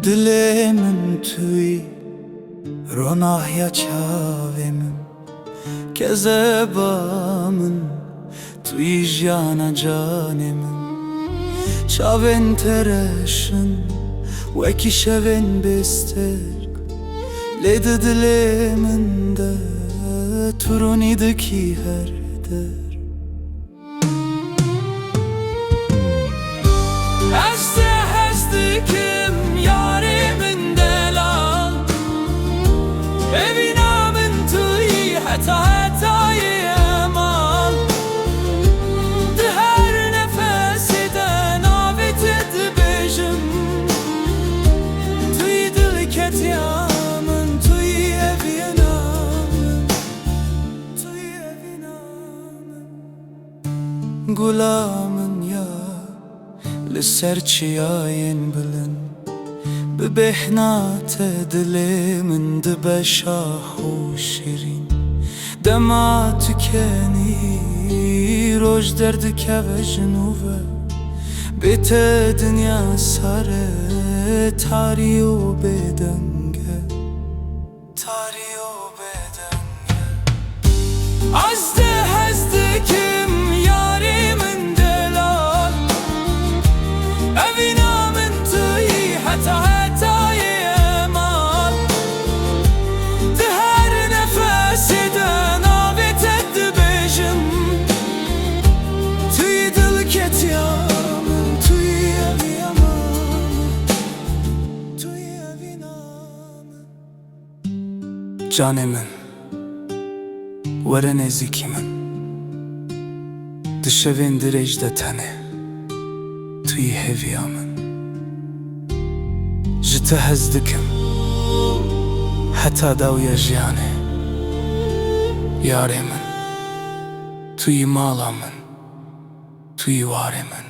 Dilê min tuyî ronahiya çavê min, kezeba min tuyî jiyana canê min. Çavên te reşin wekî şevên bêsterk, lê di dilê min de tu ronî dikî her der. Ez te hez dikim yarê min delal, evîna min tuyî heta hetayê emal. Di her nefesê de navê te dibêjim, tuyî dilketiya min, tuyî evîna min, tuyî evîna min. Gula min ya li ser çiyayên bilin, bi bêhna te dilê min dibe şah û şîrîn. Dema tukenî roj derdikeve ji nû ve, bê te dinya sare tarî û bêdenge, tarî û bêdenge. Ez de hez dikim yarê min delal, evîna min tuyî heta hetayê emal. Di her nefesê de navê te dibêjim, tuyî dilketiya min, tuyî evîna min, tuyî evîna min. Canê min, were nêzîkî min, di şevên dirêj de tenê, tuyî hêviya min. Ji te hez dikim heta dawiya jiyanê, yarê min, tuyî mala min, tuyî warê min.